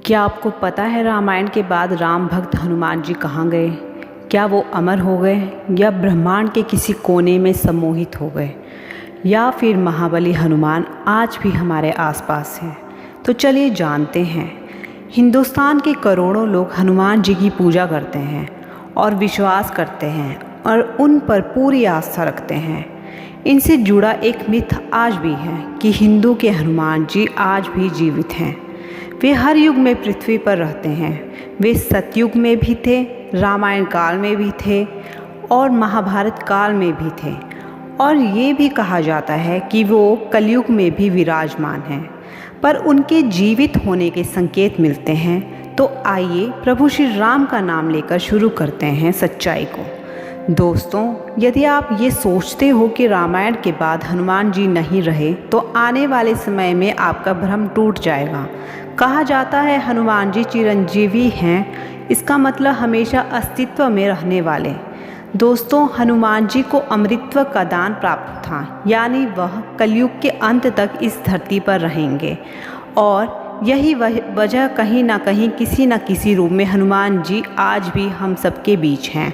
क्या आपको पता है रामायण के बाद राम भक्त हनुमान जी कहाँ गए? क्या वो अमर हो गए या ब्रह्मांड के किसी कोने में सम्मोहित हो गए, या फिर महाबली हनुमान आज भी हमारे आसपास हैं? तो चलिए जानते हैं। हिंदुस्तान के करोड़ों लोग हनुमान जी की पूजा करते हैं और विश्वास करते हैं और उन पर पूरी आस्था रखते हैं। इनसे जुड़ा एक मिथ आज भी है कि हिंदू के हनुमान जी आज भी जीवित हैं। वे हर युग में पृथ्वी पर रहते हैं। वे सतयुग में भी थे, रामायण काल में भी थे और महाभारत काल में भी थे, और ये भी कहा जाता है कि वो कलयुग में भी विराजमान हैं। पर उनके जीवित होने के संकेत मिलते हैं। तो आइए प्रभु श्री राम का नाम लेकर शुरू करते हैं सच्चाई को। दोस्तों, यदि आप ये सोचते हो कि रामायण के बाद हनुमान जी नहीं रहे तो आने वाले समय में आपका भ्रम टूट जाएगा। कहा जाता है हनुमान जी चिरंजीवी हैं, इसका मतलब हमेशा अस्तित्व में रहने वाले। दोस्तों, हनुमान जी को अमृतत्व का दान प्राप्त था, यानी वह कलयुग के अंत तक इस धरती पर रहेंगे, और यही वजह कहीं ना कहीं किसी न किसी रूप में हनुमान जी आज भी हम सबके बीच हैं।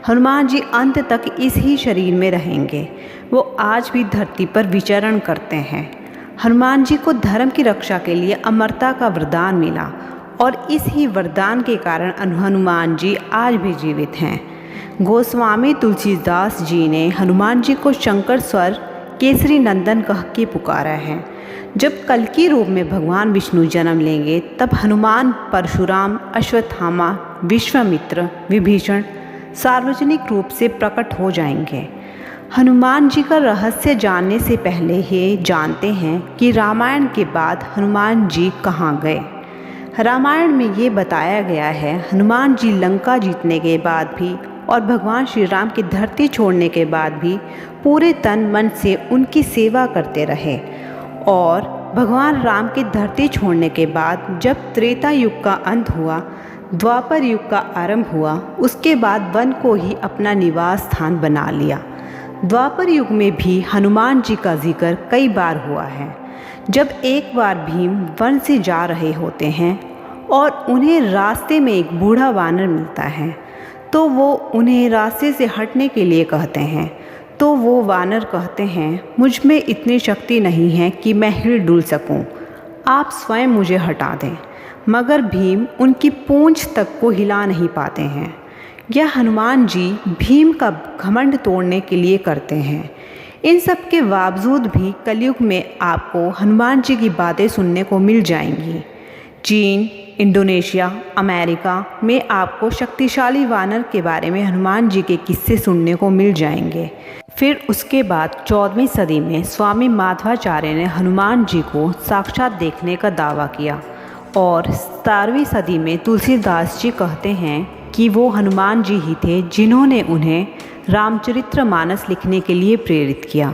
हनुमान जी अंत तक इस ही शरीर में रहेंगे। वो आज भी धरती पर विचरण करते हैं। हनुमान जी को धर्म की रक्षा के लिए अमरता का वरदान मिला, और इस ही वरदान के कारण हनुमान जी आज भी जीवित हैं। गोस्वामी तुलसीदास जी ने हनुमान जी को शंकर स्वर केसरी नंदन कह के पुकारा है। जब कल्कि रूप में भगवान विष्णु जन्म लेंगे तब हनुमान, परशुराम, अश्वत्थामा, विश्वामित्र, विभीषण सार्वजनिक रूप से प्रकट हो जाएंगे। हनुमान जी का रहस्य जानने से पहले ही जानते हैं कि रामायण के बाद हनुमान जी कहाँ गए। रामायण में ये बताया गया है, हनुमान जी लंका जीतने के बाद भी और भगवान श्री राम की धरती छोड़ने के बाद भी पूरे तन मन से उनकी सेवा करते रहे, और भगवान राम की धरती छोड़ने के बाद जब त्रेता युग का अंत हुआ, द्वापर युग का आरंभ हुआ, उसके बाद वन को ही अपना निवास स्थान बना लिया। द्वापर युग में भी हनुमान जी का जिक्र कई बार हुआ है। जब एक बार भीम वन से जा रहे होते हैं और उन्हें रास्ते में एक बूढ़ा वानर मिलता है, तो वो उन्हें रास्ते से हटने के लिए कहते हैं। तो वो वानर कहते हैं, मुझ में इतनी शक्ति नहीं है कि मैं हिल डुल सकूं, आप स्वयं मुझे हटा दें। मगर भीम उनकी पूंछ तक को हिला नहीं पाते हैं। यह हनुमान जी भीम का घमंड तोड़ने के लिए करते हैं। इन सब के बावजूद भी कलयुग में आपको हनुमान जी की बातें सुनने को मिल जाएंगी। चीन, इंडोनेशिया, अमेरिका में आपको शक्तिशाली वानर के बारे में हनुमान जी के किस्से सुनने को मिल जाएंगे। फिर उसके बाद 14वीं सदी में स्वामी माधवाचार्य ने हनुमान जी को साक्षात देखने का दावा किया, और 17वीं सदी में तुलसीदास जी कहते हैं कि वो हनुमान जी ही थे जिन्होंने उन्हें रामचरितमानस लिखने के लिए प्रेरित किया।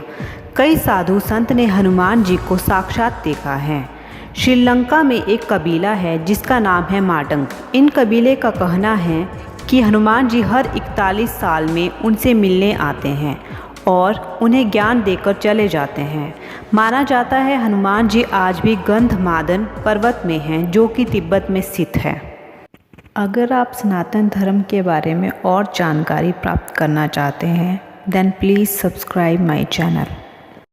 कई साधु संत ने हनुमान जी को साक्षात देखा है। श्रीलंका में एक कबीला है जिसका नाम है माटंग। इन कबीले का कहना है कि हनुमान जी हर 41 साल में उनसे मिलने आते हैं और उन्हें ज्ञान देकर चले जाते हैं। माना जाता है हनुमान जी आज भी गंधमादन पर्वत में हैं, जो कि तिब्बत में स्थित है। अगर आप सनातन धर्म के बारे में और जानकारी प्राप्त करना चाहते हैं, then please subscribe my channel.